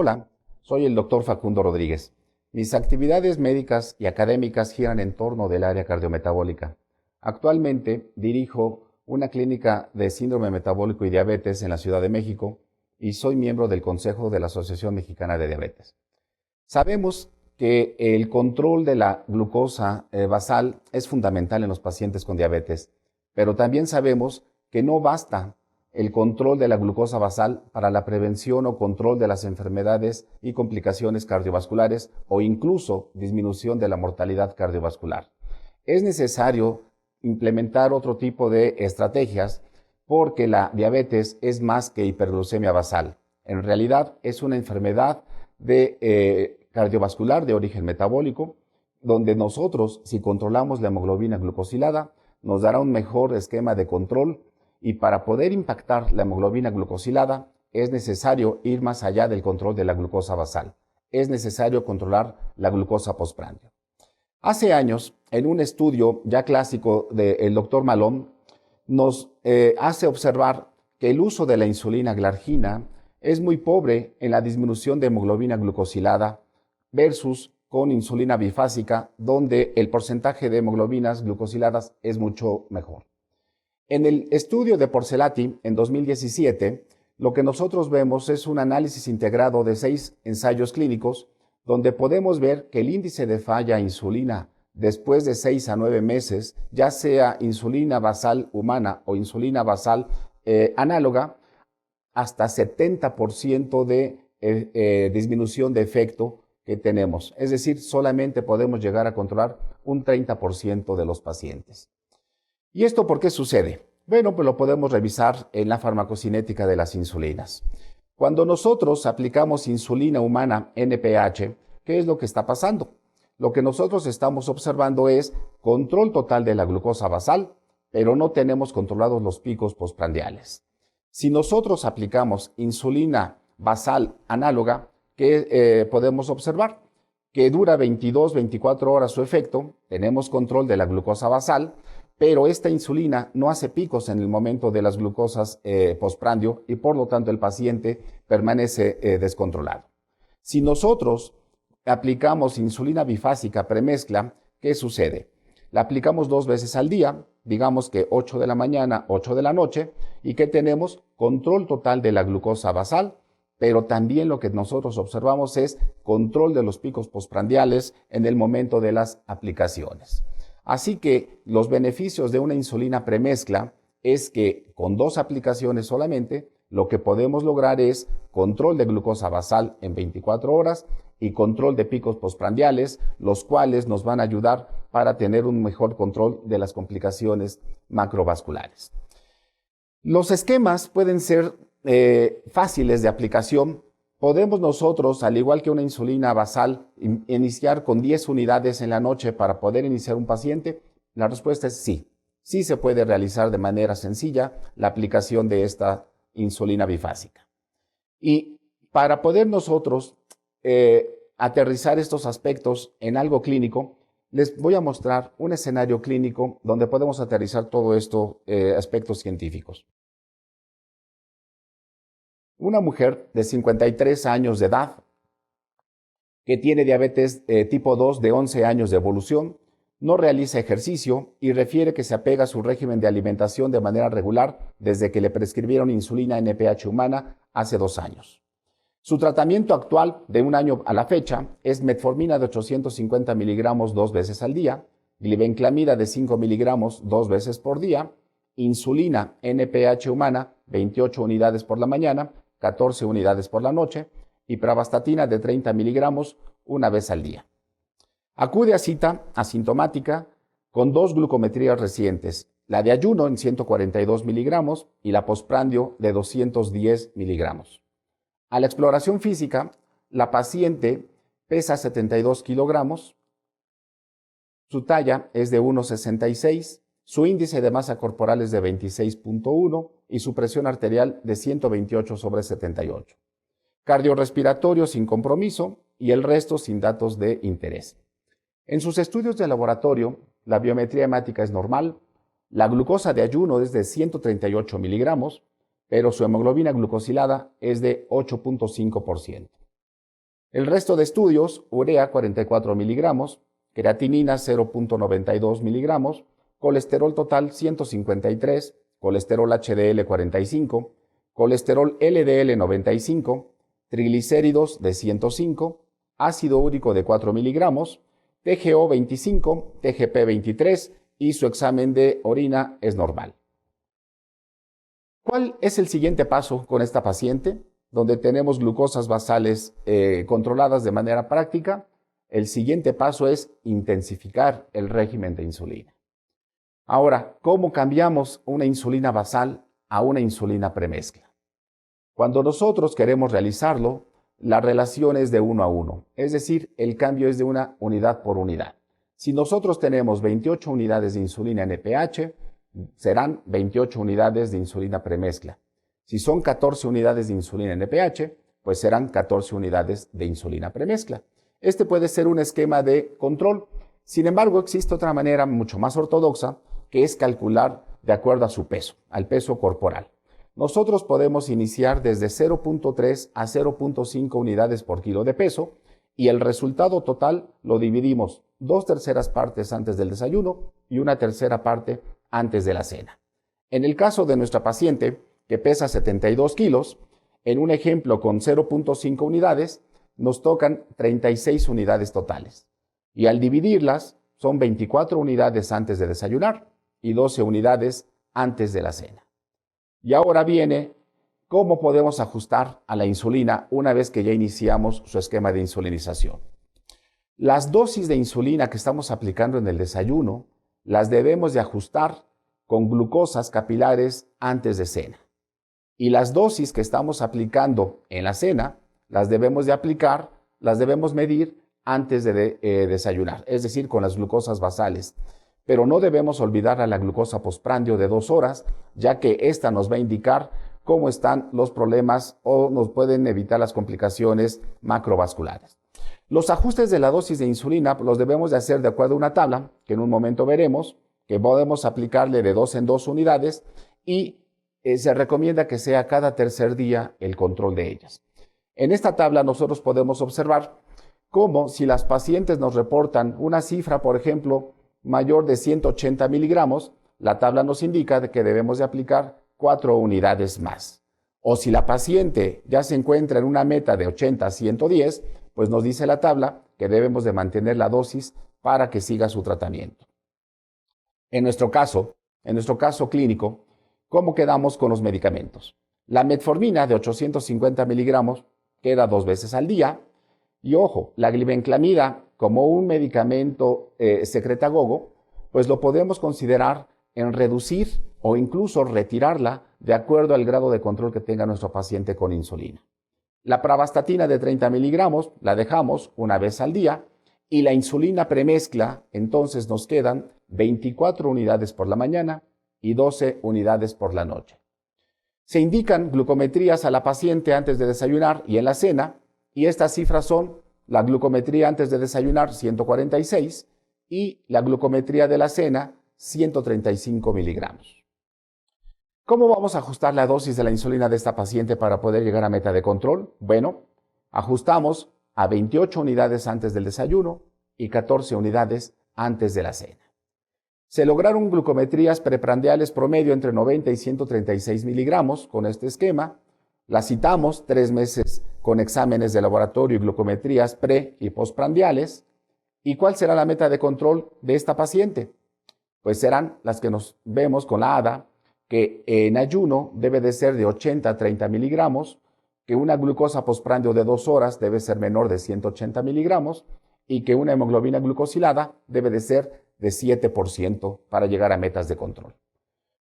Hola, soy el doctor Facundo Rodríguez. Mis actividades médicas y académicas giran en torno del área cardiometabólica. Actualmente dirijo una clínica de síndrome metabólico y diabetes en la Ciudad de México y soy miembro del Consejo de la Asociación Mexicana de Diabetes. Sabemos que el control de la glucosa basal es fundamental en los pacientes con diabetes, pero también sabemos que no basta el control de la glucosa basal para la prevención o control de las enfermedades y complicaciones cardiovasculares o incluso disminución de la mortalidad cardiovascular. Es necesario implementar otro tipo de estrategias porque la diabetes es más que hiperglucemia basal. En realidad es una enfermedad cardiovascular de origen metabólico, donde nosotros, si controlamos la hemoglobina glucosilada, nos dará un mejor esquema de control. Y para poder impactar la hemoglobina glucosilada es necesario ir más allá del control de la glucosa basal. Es necesario controlar la glucosa postprandio. Hace años, en un estudio ya clásico del doctor Malone, nos hace observar que el uso de la insulina glargina es muy pobre en la disminución de hemoglobina glucosilada versus con insulina bifásica, donde el porcentaje de hemoglobinas glucosiladas es mucho mejor. En el estudio de Porcelati, en 2017, lo que nosotros vemos es un análisis integrado de 6 ensayos clínicos, donde podemos ver que el índice de falla a insulina después de 6 a 9 meses, ya sea insulina basal humana o insulina basal análoga, hasta 70% de disminución de efecto que tenemos. Es decir, solamente podemos llegar a controlar un 30% de los pacientes. ¿Y esto por qué sucede? Bueno, pues lo podemos revisar en la farmacocinética de las insulinas. Cuando nosotros aplicamos insulina humana NPH, ¿qué es lo que está pasando? Lo que nosotros estamos observando es control total de la glucosa basal, pero no tenemos controlados los picos postprandiales. Si nosotros aplicamos insulina basal análoga, ¿qué podemos observar? Que dura 22-24 horas su efecto, tenemos control de la glucosa basal, pero esta insulina no hace picos en el momento de las glucosas postprandio y por lo tanto el paciente permanece descontrolado. Si nosotros aplicamos insulina bifásica premezcla, ¿qué sucede? La aplicamos 2 veces al día, digamos que 8 de la mañana, 8 de la noche, y que tenemos control total de la glucosa basal, pero también lo que nosotros observamos es control de los picos postprandiales en el momento de las aplicaciones. Así que los beneficios de una insulina premezcla es que con 2 aplicaciones solamente, lo que podemos lograr es control de glucosa basal en 24 horas y control de picos postprandiales, los cuales nos van a ayudar para tener un mejor control de las complicaciones macrovasculares. Los esquemas pueden ser fáciles de aplicación. Podemos nosotros, al igual que una insulina basal, iniciar con 10 unidades en la noche para poder iniciar un paciente. La respuesta es sí. Sí se puede realizar de manera sencilla la aplicación de esta insulina bifásica. Y para poder nosotros aterrizar estos aspectos en algo clínico, les voy a mostrar un escenario clínico donde podemos aterrizar todo esto aspectos científicos. Una mujer de 53 años de edad que tiene diabetes tipo 2 de 11 años de evolución, no realiza ejercicio y refiere que se apega a su régimen de alimentación de manera regular desde que le prescribieron insulina NPH humana hace 2 años. Su tratamiento actual de 1 año a la fecha es metformina de 850 miligramos 2 veces al día, glibenclamida de 5 miligramos 2 veces por día, insulina NPH humana 28 unidades por la mañana, 14 unidades por la noche y pravastatina de 30 miligramos 1 vez al día. Acude a cita asintomática con 2 glucometrías recientes, la de ayuno en 142 miligramos y la postprandio de 210 miligramos. A la exploración física, la paciente pesa 72 kilogramos, su talla es de 1,66, su índice de masa corporal es de 26.1 y su presión arterial de 128/78. Cardiorrespiratorio sin compromiso y el resto sin datos de interés. En sus estudios de laboratorio, la biometría hemática es normal, la glucosa de ayuno es de 138 miligramos, pero su hemoglobina glucosilada es de 8.5%. El resto de estudios, urea 44 miligramos, creatinina 0.92 miligramos, colesterol total 153, colesterol HDL 45, colesterol LDL 95, triglicéridos de 105, ácido úrico de 4 miligramos, TGO 25, TGP 23 y su examen de orina es normal. ¿Cuál es el siguiente paso con esta paciente? Donde tenemos glucosas basales controladas de manera práctica. El siguiente paso es intensificar el régimen de insulina. Ahora, ¿cómo cambiamos una insulina basal a una insulina premezcla? Cuando nosotros queremos realizarlo, la relación es de 1 a 1, es decir, el cambio es de una unidad por unidad. Si nosotros tenemos 28 unidades de insulina NPH, serán 28 unidades de insulina premezcla. Si son 14 unidades de insulina NPH, pues serán 14 unidades de insulina premezcla. Este puede ser un esquema de control. Sin embargo, existe otra manera mucho más ortodoxa, que es calcular de acuerdo a su peso, al peso corporal. Nosotros podemos iniciar desde 0.3 a 0.5 unidades por kilo de peso y el resultado total lo dividimos 2/3 partes antes del desayuno y 1/3 parte antes de la cena. En el caso de nuestra paciente, que pesa 72 kilos, en un ejemplo con 0.5 unidades, nos tocan 36 unidades totales. Y al dividirlas, son 24 unidades antes de desayunar y 12 unidades antes de la cena. Y ahora viene cómo podemos ajustar a la insulina una vez que ya iniciamos su esquema de insulinización. Las dosis de insulina que estamos aplicando en el desayuno las debemos de ajustar con glucosas capilares antes de cena. Y las dosis que estamos aplicando en la cena las debemos de aplicar, las debemos medir antes de desayunar, es decir, con las glucosas basales. Pero no debemos olvidar a la glucosa postprandio de 2 horas, ya que esta nos va a indicar cómo están los problemas o nos pueden evitar las complicaciones macrovasculares. Los ajustes de la dosis de insulina los debemos de hacer de acuerdo a una tabla, que en un momento veremos, que podemos aplicarle de 2 en 2 unidades y se recomienda que sea cada tercer día el control de ellas. En esta tabla nosotros podemos observar cómo si las pacientes nos reportan una cifra, por ejemplo, mayor de 180 miligramos, la tabla nos indica que debemos de aplicar 4 unidades más. O si la paciente ya se encuentra en una meta de 80 a 110, pues nos dice la tabla que debemos de mantener la dosis para que siga su tratamiento. En nuestro caso clínico, ¿cómo quedamos con los medicamentos? La metformina de 850 miligramos queda 2 veces al día. Y ojo, la glibenclamida como un medicamento secretagogo, pues lo podemos considerar en reducir o incluso retirarla de acuerdo al grado de control que tenga nuestro paciente con insulina. La pravastatina de 30 miligramos la dejamos 1 vez al día y la insulina premezcla, entonces nos quedan 24 unidades por la mañana y 12 unidades por la noche. Se indican glucometrías a la paciente antes de desayunar y en la cena, y estas cifras son la glucometría antes de desayunar 146 y la glucometría de la cena 135 miligramos. ¿Cómo vamos a ajustar la dosis de la insulina de esta paciente para poder llegar a meta de control? Bueno, ajustamos a 28 unidades antes del desayuno y 14 unidades antes de la cena. Se lograron glucometrías preprandiales promedio entre 90 y 136 miligramos con este esquema. La citamos 3 meses con exámenes de laboratorio y glucometrías pre- y postprandiales. ¿Y cuál será la meta de control de esta paciente? Pues serán las que nos vemos con la ADA, que en ayuno debe de ser de 80 a 30 miligramos, que una glucosa postprandio de 2 horas debe ser menor de 180 miligramos y que una hemoglobina glucosilada debe de ser de 7% para llegar a metas de control.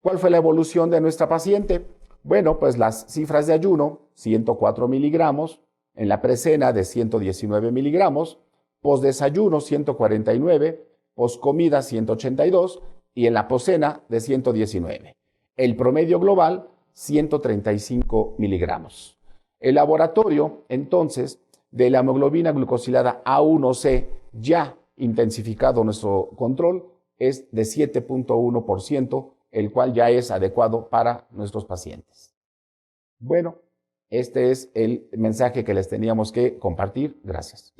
¿Cuál fue la evolución de nuestra paciente? Bueno, pues las cifras de ayuno, 104 miligramos, en la precena de 119 miligramos, postdesayuno 149, postcomida 182 y en la poscena de 119. El promedio global, 135 miligramos. El laboratorio, entonces, de la hemoglobina glucosilada A1C, ya intensificado nuestro control, es de 7.1%, el cual ya es adecuado para nuestros pacientes. Bueno, Este es el mensaje que les teníamos que compartir. Gracias.